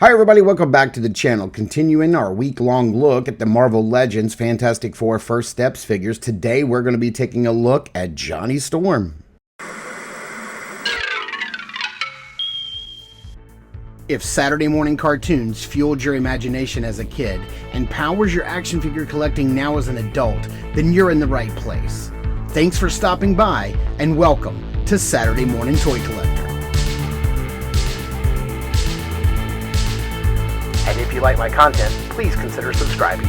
Hi everybody, welcome back to the channel. Continuing our week-long look at the Marvel Legends Fantastic Four First Steps figures. Today we're going to be taking a look at Johnny Storm. If Saturday morning cartoons fueled your imagination as a kid and powers your action figure collecting now as an adult, then you're in the right place. Thanks for stopping by and welcome to Saturday Morning Toy Collector. And if you like my content, please consider subscribing.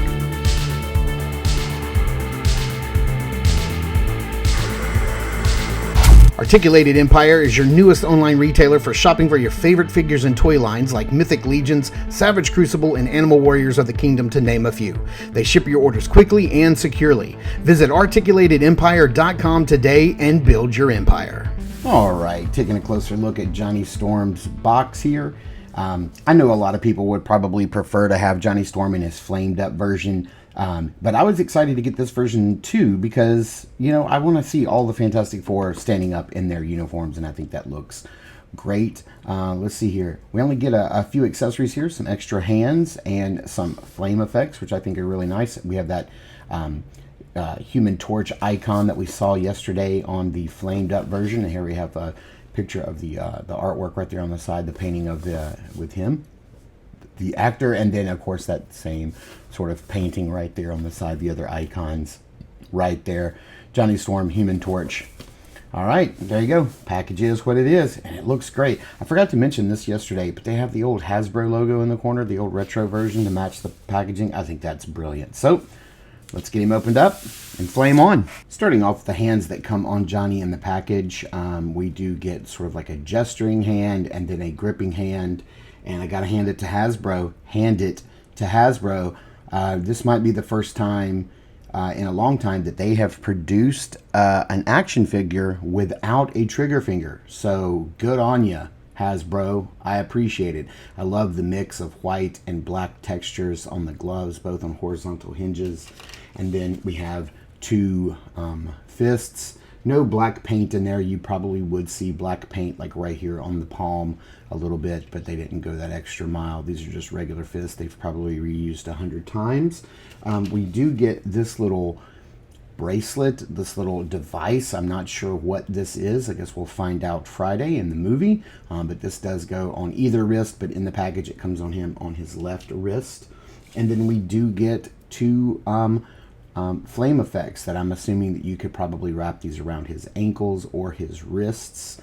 Articulated Empire is your newest online retailer for shopping for your favorite figures and toy lines like Mythic Legions, Savage Crucible, and Animal Warriors of the Kingdom, to name a few. They ship your orders quickly and securely. Visit articulatedempire.com today and build your empire. Alright, taking a closer look at Johnny Storm's box here. I know a lot of people would probably prefer to have Johnny Storm in his flamed up version, but I was excited to get this version too because, you know, I want to see all the Fantastic Four standing up in their uniforms, and I think that looks great. Let's see here. We only get a few accessories here, some extra hands and some flame effects, which I think are really nice. We have that Human Torch icon that we saw yesterday on the flamed up version, and here we have a picture of the artwork right there on the side, the painting of with him, the actor, and then of course that same sort of painting right there on the side, the other icons right there. Johnny Storm, Human Torch. All right, there you go. Package is what it is, and it looks great. I forgot to mention this yesterday, but they have the old Hasbro logo in the corner, the old retro version, to match the packaging. I think that's brilliant. So let's get him opened up and flame on. Starting off with the hands that come on Johnny in the package, we do get sort of like a gesturing hand and then a gripping hand. And I gotta hand it to Hasbro. This might be the first time in a long time that they have produced an action figure without a trigger finger. So good on ya, Hasbro. I appreciate it. I love the mix of white and black textures on the gloves, both on horizontal hinges. And then we have two fists. No black paint in there. You probably would see black paint like right here on the palm a little bit, but they didn't go that extra mile. These are just regular fists. They've probably reused 100 times. We do get this little bracelet, this little device. I'm not sure what this is. I guess we'll find out Friday in the movie, but this does go on either wrist, but in the package it comes on him on his left wrist. And then we do get two flame effects that I'm assuming that you could probably wrap these around his ankles or his wrists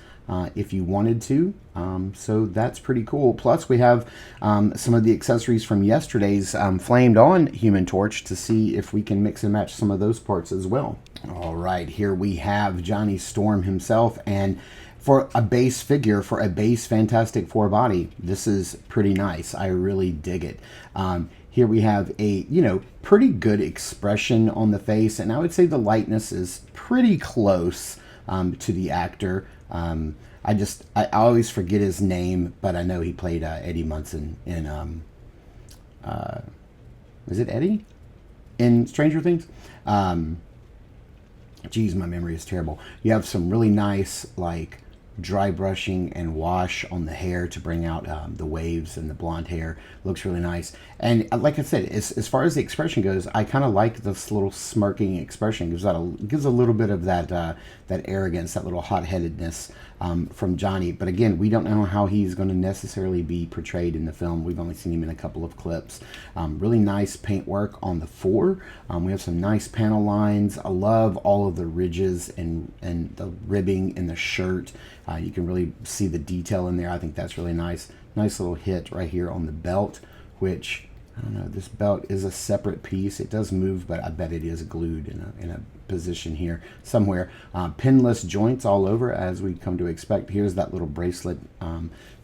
if you wanted to. So that's pretty cool. Plus we have some of the accessories from yesterday's flamed on Human Torch to see if we can mix and match some of those parts as well. All right, here we have Johnny Storm himself, and for a base figure, for a base Fantastic Four body, this is pretty nice. I really dig it. Here we have a, pretty good expression on the face, and I would say the lightness is pretty close to the actor. I always forget his name, but I know he played Eddie Munson in, is it Eddie? In Stranger Things? Geez, my memory is terrible. You have some really nice, like, dry brushing and wash on the hair to bring out the waves and the blonde hair. Looks really nice. And like I said, as far as the expression goes, I kind of like this little smirking expression. Gives a little bit of that that arrogance, that little hot-headedness from Johnny. But again, we don't know how he's going to necessarily be portrayed in the film. We've only seen him in a couple of clips. Really nice paint work on the four. We have some nice panel lines. I love all of the ridges and the ribbing in the shirt. You can really see the detail in there. I think that's really nice. Nice little hit right here on the belt, which, I don't know, this belt is a separate piece. It does move, but I bet it is glued in a position here somewhere. Pinless joints all over, as we come to expect. Here's that little bracelet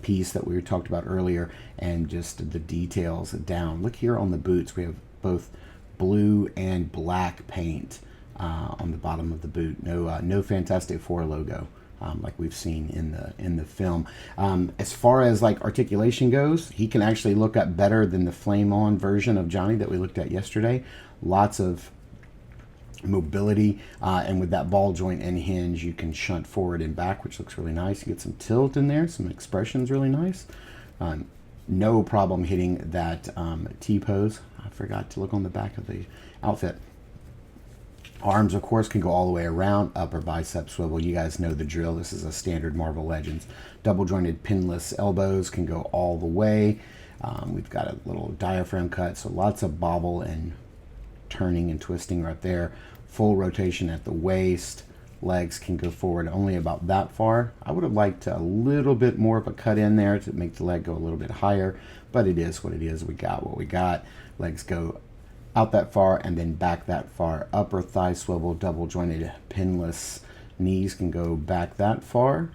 piece that we talked about earlier, and just the details down. Look here on the boots. We have both blue and black paint on the bottom of the boot. No Fantastic Four logo. Like we've seen in the film. As far as like articulation goes, he can actually look up better than the flame on version of Johnny that we looked at yesterday. Lots of mobility, and with that ball joint and hinge, you can shunt forward and back, which looks really nice. You get some tilt in there, some expressions really nice. no problem hitting that T-pose. I forgot to look on the back of the outfit. Arms, of course, can go all the way around. Upper bicep swivel. You guys know the drill. This is a standard Marvel Legends. Double jointed pinless elbows can go all the way. We've got a little diaphragm cut, so lots of bobble and turning and twisting right there. Full rotation at the waist. Legs can go forward only about that far. I would have liked a little bit more of a cut in there to make the leg go a little bit higher, but it is what it is. We got what we got. Legs go out that far and then back that far. Upper thigh swivel, double jointed pinless. Knees can go back that far.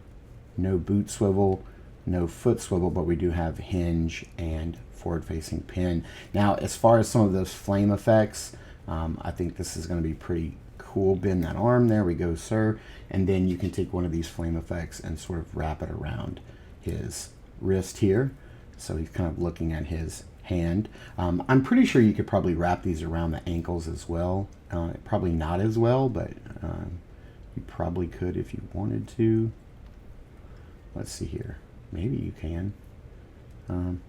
No boot swivel, no foot swivel, but we do have hinge and forward facing pin. Now, as far as some of those flame effects, I think this is going to be pretty cool. Bend that arm. There we go, sir. And then you can take one of these flame effects and sort of wrap it around his wrist here. So he's kind of looking at his hand. I'm pretty sure you could probably wrap these around the ankles as well. Probably not as well, but you probably could if you wanted to. Let's see here. Maybe you can.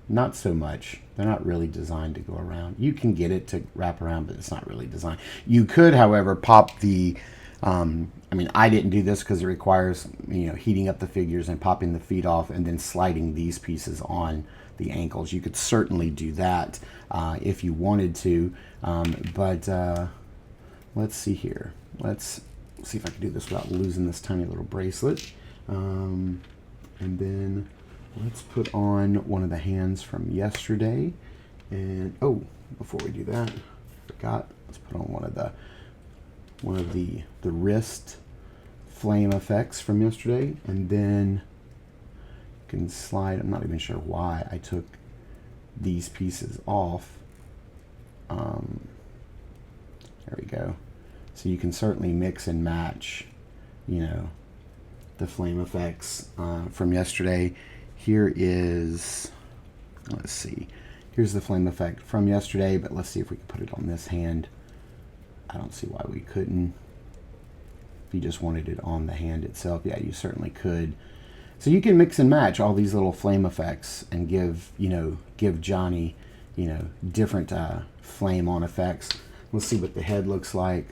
Not so much. They're not really designed to go around. You can get it to wrap around, but it's not really designed. You could, however, pop the I mean, I didn't do this because it requires, heating up the figures and popping the feet off and then sliding these pieces on the ankles. You could certainly do that if you wanted to, but let's see here. Let's see if I can do this without losing this tiny little bracelet. And then let's put on one of the hands from yesterday. And before we do that, I forgot. Let's put on one of the wrist flame effects from yesterday, and then you can slide. I'm not even sure why I took these pieces off. There we go. So you can certainly mix and match, the flame effects from yesterday. Here is, let's see, here's the flame effect from yesterday, but let's see if we can put it on this hand. I don't see why we couldn't. If you just wanted it on the hand itself, yeah, you certainly could. So you can mix and match all these little flame effects and give Johnny, different flame on effects. Let's see what the head looks like.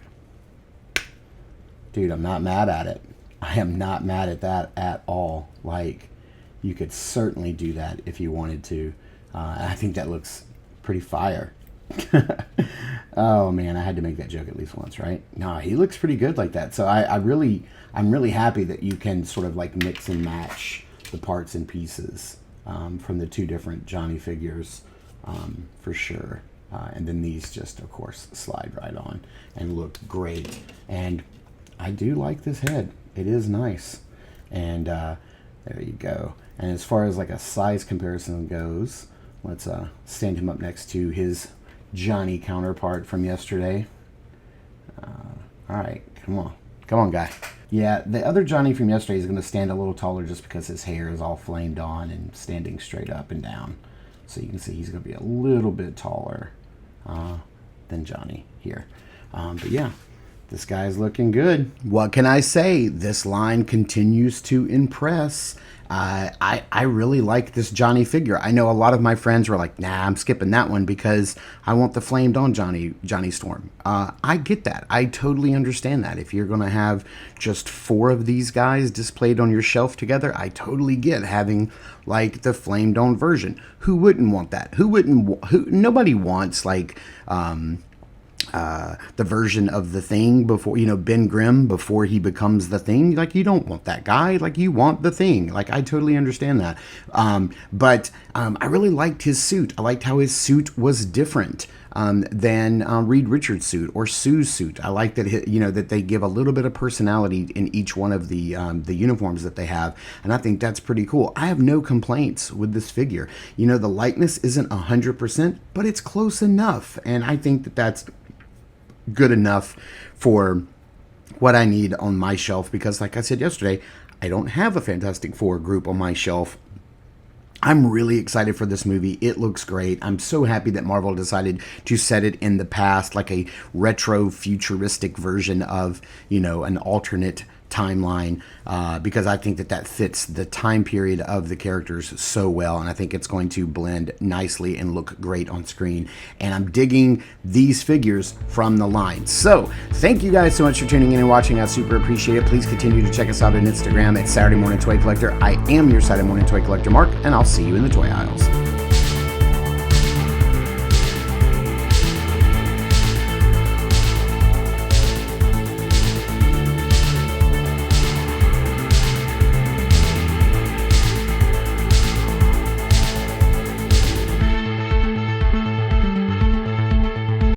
Dude, I'm not mad at it. I am not mad at that at all. Like, you could certainly do that if you wanted to. I think that looks pretty fire. Oh man, I had to make that joke at least once, right? No, he looks pretty good like that. So I'm really happy that you can sort of like mix and match the parts and pieces from the two different Johnny figures, for sure. And then these just, of course, slide right on and look great. And I do like this head. It is nice. And there you go. And as far as like a size comparison goes, let's stand him up next to his Johnny counterpart from yesterday. All right, come on, guy. Yeah, the other Johnny from yesterday is going to stand a little taller just because his hair is all flamed on and standing straight up and down. So you can see he's going to be a little bit taller than Johnny here. But yeah, this guy's looking good. What can I say? This line continues to impress. I really like this Johnny figure. I know a lot of my friends were like, nah, I'm skipping that one because I want the flamed on Johnny Storm. I get that. I totally understand that. If you're going to have just 4 of these guys displayed on your shelf together, I totally get having like the flamed on version. Who wouldn't want that? Nobody wants like, the version of the Thing before, Ben Grimm before he becomes the Thing. Like, you don't want that guy. Like, you want the Thing. Like, I totally understand that. But I really liked his suit. I liked how his suit was different than Reed Richards' suit or Sue's suit. I like that that they give a little bit of personality in each one of the uniforms that they have, and I think that's pretty cool. I have no complaints with this figure. The likeness isn't 100%, but it's close enough, and I think that that's good enough for what I need on my shelf, because like I said yesterday, I don't have a Fantastic Four group on my shelf. I'm really excited for this movie. It looks great. I'm so happy that Marvel decided to set it in the past, like a retro futuristic version of, an alternate timeline, because I think that fits the time period of the characters so well, and I think it's going to blend nicely and look great on screen. And I'm digging these figures from the line. So thank you guys so much for tuning in and watching. I super appreciate it. Please continue to check us out on Instagram at Saturday Morning Toy Collector. I am your Saturday Morning Toy Collector, Mark, and I'll see you in the toy aisles.